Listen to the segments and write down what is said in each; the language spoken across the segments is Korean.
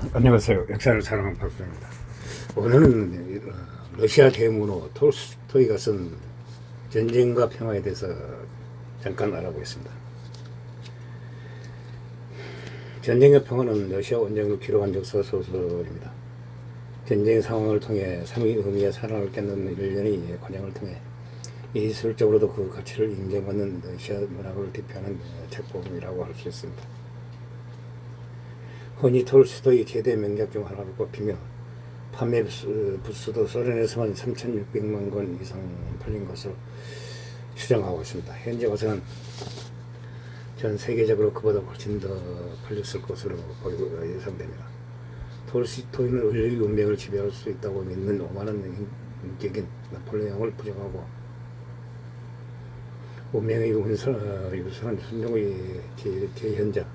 안녕하세요. 역사를 사랑하는 박수입니다. 오늘은 러시아 대문호 톨스토이가 쓴 전쟁과 평화에 대해서 잠깐 알아보겠습니다. 전쟁과 평화는 러시아 원정을 기록한 적서 소설입니다. 전쟁 상황을 통해 삼위 의미의 사랑을 깨닫는 일련의 과정을 통해 예술적으로도 그 가치를 인정받는 러시아 문학을 대표하는 작품이라고 할 수 있습니다. 흔히 톨스토이 최대 명작 중 하나로 꼽히며 판매 부수도 소련에서만 3,600만 권 이상 팔린 것으로 추정하고 있습니다. 현재 와서는 전 세계적으로 그보다 훨씬 더 팔렸을 것으로 예상됩니다. 톨스토이는 인류의 운명을 지배할 수 있다고 믿는 오만한 인격인 나폴레옹을 부정하고 운명의 유수한 순종의 제현자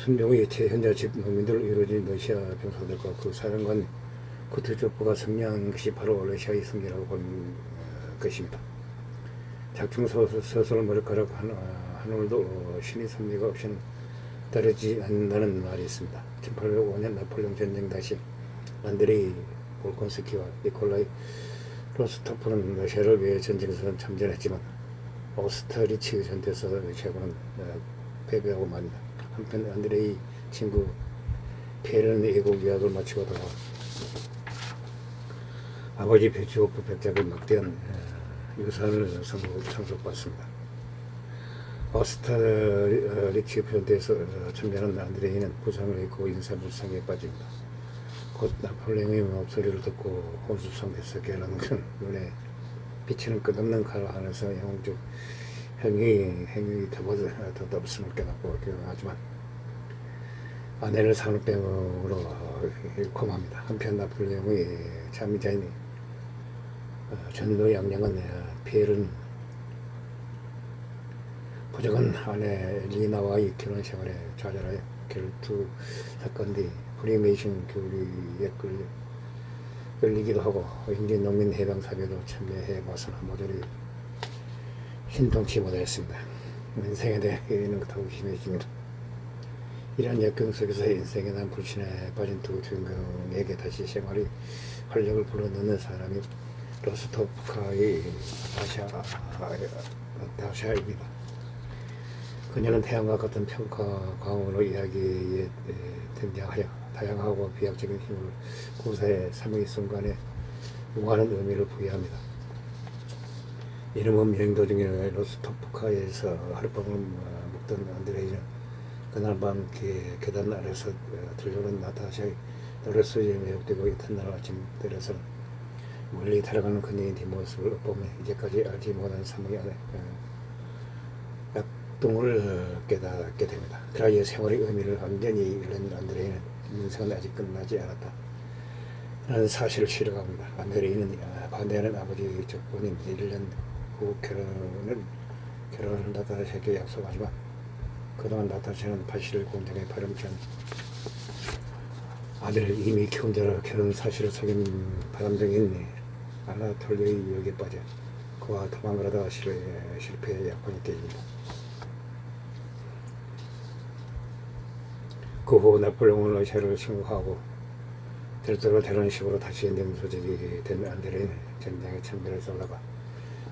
순종의 제현자 즉 농민들로 이루어진 러시아 병사들과 그 사령관 쿠투조프가 승리한 것이 바로 러시아의 승리라고 본 것입니다. 작중 소설 머리카락 하늘도 신의 섭리가 없이는 따르지 않는다는 말이 있습니다. 1805년 나폴레옹 전쟁 당시 안드레이 볼콘스키와 니콜라이 로스토프는 러시아를 위해 전쟁에서 참전했지만 오스트리츠 전투에서 러시아군은 패배하고 말입니다. 한편 안드레이 친구 피에르는 애국 유학을 마치고 돌아와 아버지 베츠호프 백작을 막대한 유산을 상속받습니다. 오스트리츠 전투에서 참전한 안드레이는 부상을 입고 인사불상에 빠집니다. 곧 나폴레옹의 목소리를 듣고 혼수상태에서 깨어나는 건 눈에 비치는 끝없는 칼 안에서 영웅적 행위 더없음을 깨닫고 하지만 아내를 산후병으로 잃고 맙니다. 한편 나폴레옹의 참의자인 전도양령은 피에르는 부적은 아내 리나와의 결혼 생활에 좌절하여 결투 사건 뒤 프리메이션 교리에 끌리기도 하고 인제 농민 해방 사회도 참여해 봐서는 모조리 신통치 못했습니다. 인생에 대해는 더욱 심해집니다. 이런 역경 속에서 인생에 대한 불신에 빠진 두 주인공에게 다시 생활의 활력을 불어넣는 사람이 로스토프카의 나타샤입니다. 그녀는 태양과 같은 평가 광원으로 이야기에 등장하여 다양하고 비약적인 힘을 구사의 삶의 순간에 무한한 의미를 부여합니다. 이름은 여행 도중에 로스토프카에서 하룻밤을 묵던 안드레이는 그날 밤 계단 아래서 들려오는 나타샤의 노랫소리에 매혹되고 이튿날 아침 들어서는 멀리 달아가는 그녀의 뒷모습을 보며 이제까지 알지 못한 삶의 약동을 깨닫게 됩니다. 그라의 생활의 의미를 완전히 잃은 안드레이는 인생은 아직 끝나지 않았다 라는 사실을 실감합니다. 안드레이는 반대하는 아버지 적분인 1년 후 결혼을 나타샤에게 약속하지만 그동안 나타샤는 파시를 공장에 파렴치한 아들을 이미 키운 자라 결혼 사실을 속인 바람둥이인 아나톨리의 유혹에 빠져 그와 도망가다가 실패해 약혼이 깨집니다. 그 후 나폴레옹은 러시아를 침공하고 절대로 대런 식으로 다시 냉소적이 된 안드레이는 전쟁에 참전해서 올라가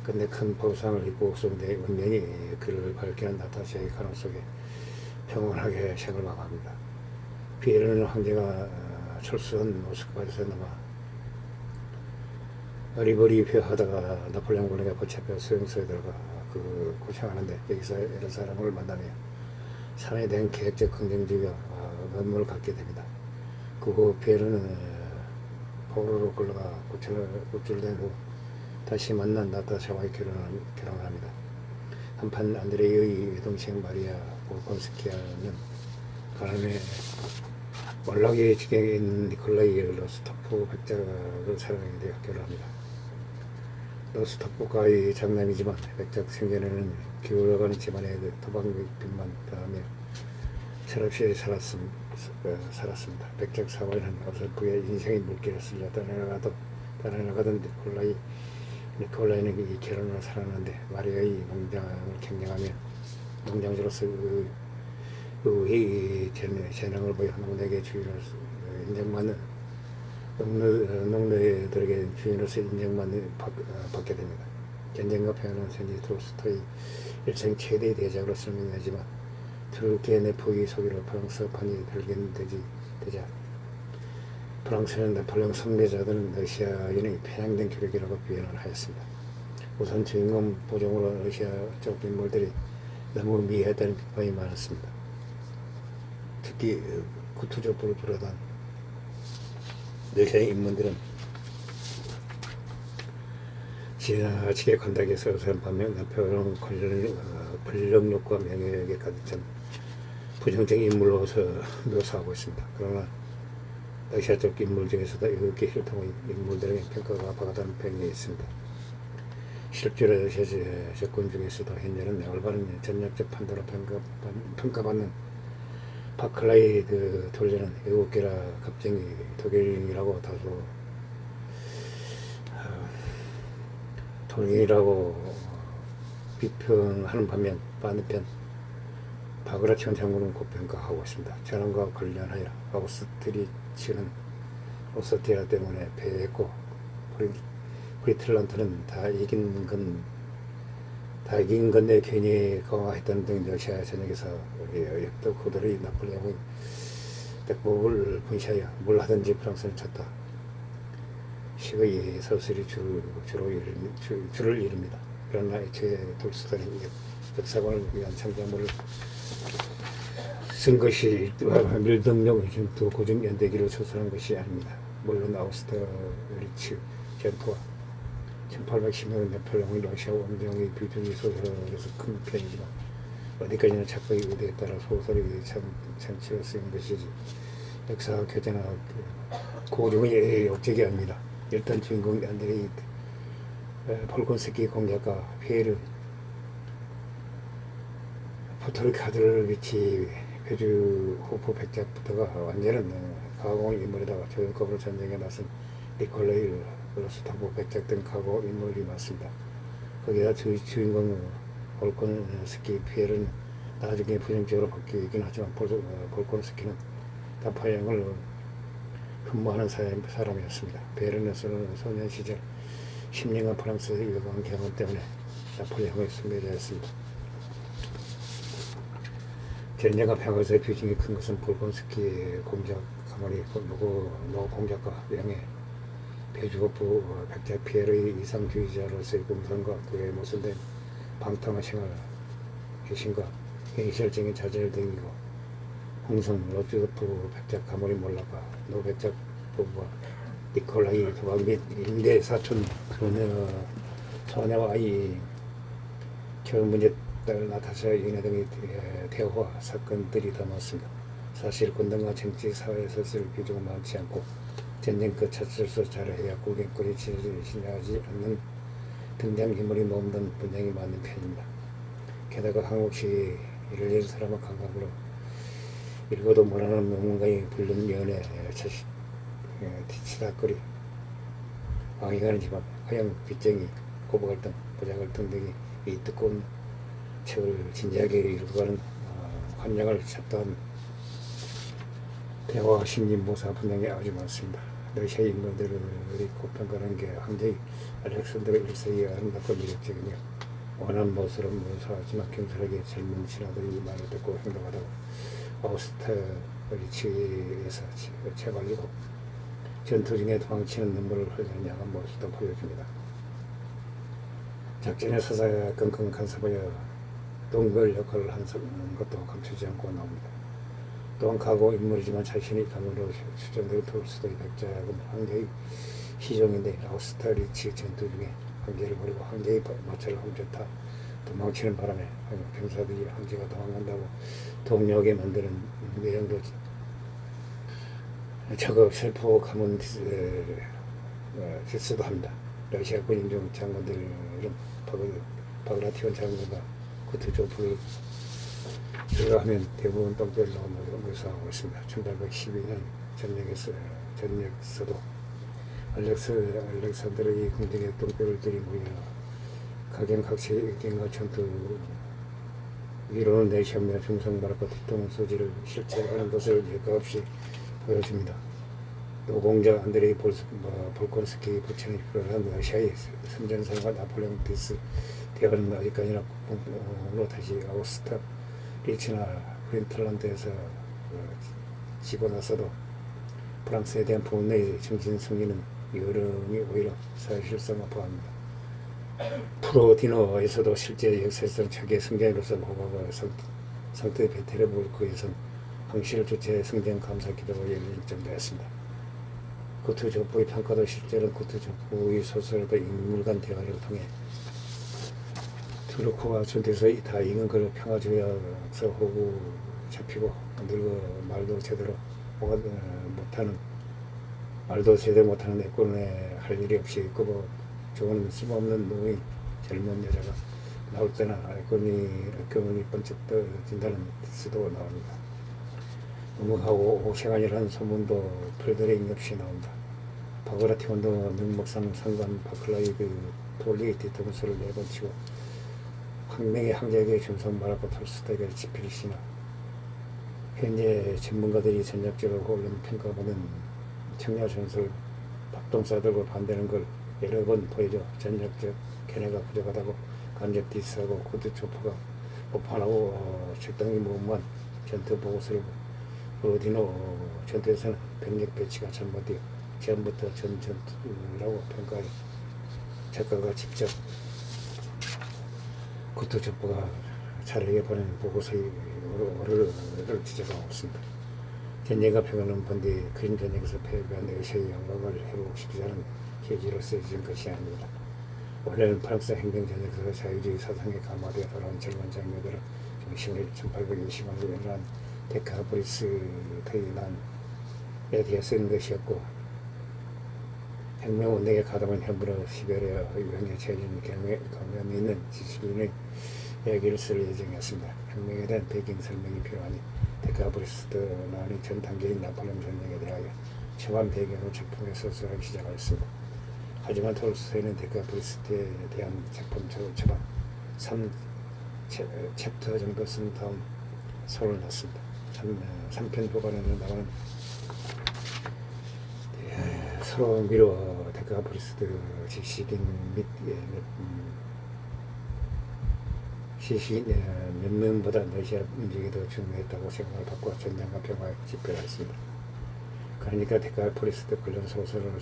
근데 큰 보상을 입고 옥성대의 운명이 그를 밝히는 나타샤의 가능 속에 평온하게 생을 마감합니다. 피에르는 황제가 철수한 모스크바에서 남아 어리버리하다가 나폴레옹 군에게 붙잡혀 수용소에 들어가 고생하는데 여기서 여러 사람을 만나며 삶에 대한 계획적 긍정적인 면모를 갖게 됩니다. 그 후 피에르는 포로로 끌려가 구출된 후 다시 만난 나타샤와의 결혼을 합니다. 한편 안드레이의 동생 마리아 볼콘스키아는 가난에 몰락의 지경에 있는 니콜라이 로스토프 백작을 사랑하게 되어 결혼합니다. 로스토프가의 장남이지만 백작 생전에는 기울어가는 집안에 도박빚만 더하며 철없이 살았습니다. 백작 사와는 어설프게 인생의 물길을 쓸려 떠나가던 니콜라이는 이 결혼을 살았는데 마리아의 농장을 경영하며 농장주로서 이 재능을 보여 농내계 주인으로서 인정받는 농노들에게 주인으로서 받게 됩니다. 전쟁과 평화는 현재 톨스토이 일생 최대의 대작으로 설명되지만 turki의 포기 소기로 프랑스판이 되자 프랑스는 나폴레옹 성대자들은 러시아인의 편향된 교육이라고 표현을 하였습니다. 우선 주인공 보정으로 러시아 쪽 인물들이 너무 미해했다는 비판이 많았습니다. 특히 구투족부를 부르던 러시아 인물들은 지나치게 건달하게 서서한 반면 나폴레옹 권력욕과 명예욕에 가득 찬 부정적인 인물로서 묘사하고 있습니다. 그러나 러시아 쪽 인물 중에서도 이렇게 혈통의 인물들에게 평가가 바가다는 평이 있습니다. 실제로 러시아 정권 중에서도 현재는 올바른 전략적 판단으로 평가받는 바클라이 돌려는 외국계라 갑자기 독일인이라고 다소 독일이라고 비평하는 반대편 바그라티온 장군은 고평가하고 있습니다. 전황과 관련하여 아우스트리치는 오스트리아 때문에 패했고 프리틀란트는 다 이긴 건데 괜히 강화했다는 등 러시아 전역에서 역적 후들이 나폴레옹의 백법을 분시하여 뭘 하든지 프랑스를 쳤다. 시의 서술이 줄을 이룹니다. 그러나 애초에 돌스토이는 역사관을 위한 창작물을 쓴 것이 밀동력 전투 고정 연대기를 소설한 것이 아닙니다. 물론 아우스트리츠 전투와 1810년 나폴레옹의 러시아 원정의 비중이 소설에서 큰 편이지만 어디까지나 작가의 의도에 따라 소설의 장치로 쓰인 것이지 역사 교재나 고증의 역적이 아닙니다. 일단 주인공 안드레이 폴콘스키 공작가 피에르 포토르카드를 위치 회주 후포 백작부터가 완전한 가공 인물에다가 조연급으로 전쟁에 나선 니콜라이 로스토프 백작 등 가공 인물이 많습니다. 거기다 주인공 폴콘스키 피에르는 나중에 부정적으로 바뀌긴 하지만 폴콘스키는 나폴레옹을 흠모하는 사람이었습니다. 베르는 소년 시절 10년간 프랑스에서 유학한 경험 때문에 나폴레옹의 숭배자였습니다. 전쟁과 평화에서의 비중이 큰 것은 폴콘스키 공작 가만히 노 공작가 명예 배주업부 백작 피에르의 이상주의자로서의 공상과 그의 모순된 방탕한 생활 개신과 현실적인 자질 등이고 홍성 로즈도프 백작 가모리 몰라가 노 백작 부부와 니콜라이 도박 및 인대 사촌 소녀와 아이 결혼 문제 딸 나타샤 연애 등의 대화 사건들이 더 많습니다. 사실 군등과 정치 사회에서 쓸 비중은 많지 않고 전쟁 끝 차출서 잘해야 고객거리 지나지 않는 등장인물이 머무는 분량이 많은 편입니다. 게다가 한국시 이를 사람의 감각으로 읽어도 모르는 명문가의 불른 연애 티치다거리 왕이가는 집안 허영 빚쟁이 고부갈등 부자갈등 등이 이 뜨거운 책을 진지하게 읽어가는 환경을 잡다한 대화 심리모사 분량이 아주 많습니다. 러시아 인물들이 고평가하는 게 황제의 알렉산드로 1세의 아름답고 매력적이며 원한 모습으로 묘사하지만 경솔하게 젊은 신하들이 말을 듣고 행동하다가 아우스트리치에서 채발리고 전투 중에 도망치는 눈물을 흘리는 야간 모습도 보여줍니다. 작전에 서사에 끙끙 간섭하여 동글 역할을 한 것도 감추지 않고 나옵니다. 또한 과거 인물이지만 자신이 가문으로 추정되고 톨스토이 백작은 황제의 시종인데 아우스트리치 전투 중에 황제를 버리고 황제의 마차를 훔쳤다 도망치는 바람에 병사들이 황제가 도망간다고 동료에게 만드는 내용도 적어 슬프고 가문 디스도 합니다. 러시아 군인 중 장군들은 바그라티온 장군과 구트조프를 들어가면 대부분 똥별로 묘사하고 있습니다. 1812년 전역에서도 알렉산드르의 궁정에 똥별을 들이모여 각양각색의 의견과 전투 위로는 내시하며 중성마르고 뒤통수 소지를 실체하는 것을 예가 없이 보여줍니다. 노공자 안드레이 볼콘스키 부친이 필요한 러시아의 선전사가 나폴레옹 디스 대화는 아직까지나 국뽕으로 다시 아우스타 리치나 프린틀란드에서 지고 나서도 프랑스에 대한 분노의 정신 승리는 여론이 오히려 사실상화합니다. 프로디노에서도 실제 역사상 최고의 승자로서 호가가 상태 베테르부르크에선 항시를 주최해 승전 감사 기도가 열릴 정도였습니다. 구트 족보의 평가도 실제로는 구트 족보의 소설과 인물 간 대화를 통해 트루코가 전투에서 다 익은 걸 평화주의에서 호구 잡히고 늙어 말도 제대로 못하는 애꾼에 할 일이 없이 있고 좋은 쓸모없는 노인 젊은 여자가 나올 때나 애꾼이 번쩍 떠진다는 수도 나옵니다. 음악하고 시간이라는 소문도 별들의 없이 나온다. 바그라티온도 명목상 상관 바클라이 돌리 뒤통수를 4번 치고 항명의 항자에게 준성 말하고 톨스토이가 지필시나 현재 전문가들이 전략적으로 올린 평가보는 청야 전술 박동사들과 반대하는 걸 여러 번 보여줘 전략적 견해가 부족하다고 간접 디스하고 구두 초포가 오판하고 적당히 무음한 전투 보고서를 어디노 전투에서는 병력 배치가 잘못되어 처음부터 전투라고 평가해 작가가 직접 구두 족보가 자료에 보낸 보고서의 오류를 지적하고 있습니다. 전쟁과 평화는 본디 그림 전쟁에서 패배한 러시아의 영광을 회복시키자는 계기로 쓰여진 것이 아닙니다. 원래는 프랑스 행정전쟁에서 자유주의 사상에 감화되어 돌아온 젊은 장교들은 중심을 1820년에 일어난 데카브리스 대난에 대해 쓰는 것이었고 혁명운동에 가담한 현부로 시베리아 의병에 처해진 경험이 있는 지식인의 이야기를 쓸 예정이었습니다. 혁명에 대한 배경 설명이 필요하니 데카브리스 대난의 전 단계인 나폴레옹 전쟁에 대하여 처한 배경을 작품에 서술하기 시작하였습니다. 하지만 톨스토이는 데카브리스트에 대한 작품처럼 3챕터 정도 쓴 다음 소를 놨습니다. 3편 후반에는 나오는 서로 미뤄 데카브리스트 지식인 및 시시인 몇 명보다 러시아 민족이 더 중요했다고 생각을 받고 전쟁과 평화에 집필했습니다. 그러니까 데카브리스트 관련 소설을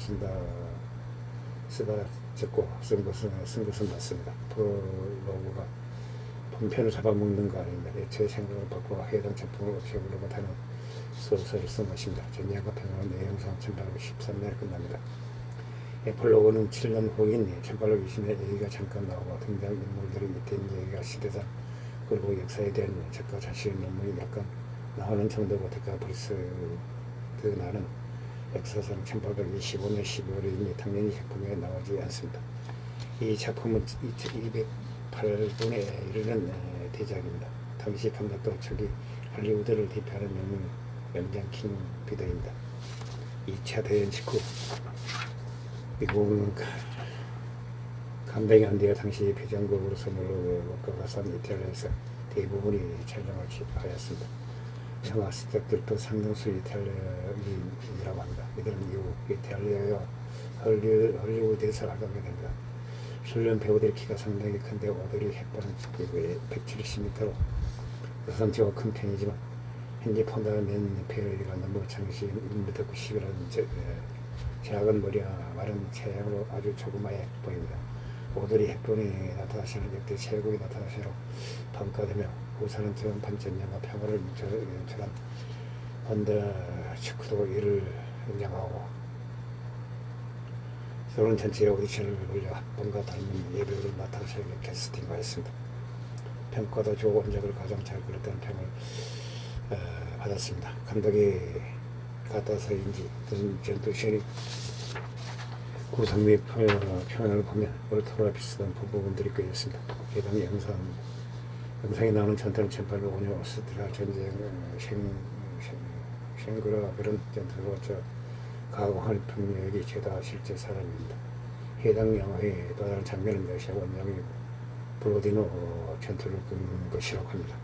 쓰다 적고 쓴 것은 맞습니다. 프롤로그가 본편을 잡아먹는 거 아닙니다. 애초에 생각을 바꾸어 해당 작품을 없애보려 못하는 소설을 쓴 것입니다. 전쟁과 평화는 내용상 1813년에 끝납니다. 에필로그는 7년 후인 1820년에 얘기가 잠깐 나오고 등장인물들이 된 얘기가 시대상 그리고 역사에 대한 작가 자신의 논문이 약간 나오는 정도고 데카브리스트 나는 역사상 1825년 12월이니 당연히 작품에 나오지 않습니다. 이 작품은 208분에 이르는 대작입니다. 당시 감독도 초기 할리우드를 대표하는 명장 킹 비더입니다. 2차 대전 직후 미국은 감당이 안 되어 당시 비전국으로 선물로 가산 이탈리아에서 대부분이 촬영을 하였습니다. 영화 스태프들도 상당수 이탈리아인이라고 합니다. 이들은 이후 이탈리아와 헐리우드에서 나가게 됩니다. 출연 배우들의 키가 상당히 큰데 오드리 헵번은 170m로 여성적으로 큰 편이지만 현재 폰다는 배우가 너무 장신 1m90이라는 작은 머리와 마른 체형으로 아주 조그마해 보입니다. 오드리 헵번이 나타나시는 역대 최고의 나타나시로 평가되며 우선은 전쟁과 평화를 연출한 헌더 축구도 이를 인정하고 서론 전체의 오디션을 올려 합본과 닮은 예배우를 나타나시게 캐스팅하였습니다. 평가도 좋고 원작을 가장 잘 그렸다는 평을 받았습니다. 감독이 같아서인지 전투씬이 구성 및 표현을 보면 월터와 비슷한 부분들이 꽤 있습니다. 해당 영상에 나오는 전투는 1805년 오스트리아 전쟁 쉔그라베른 전투로 가공할 병력이 죄다 실제 사람입니다. 해당 영화의 또 다른 장면은 러시아 원장이 브로디노 전투를 끈 것이라고 합니다.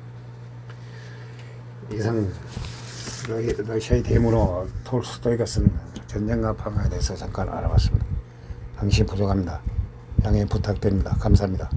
이상 러시아의 대문호 톨스토이가 쓴 전쟁과 평화에 대해서 잠깐 알아봤습니다. 당시 부족합니다. 양해 부탁드립니다. 감사합니다.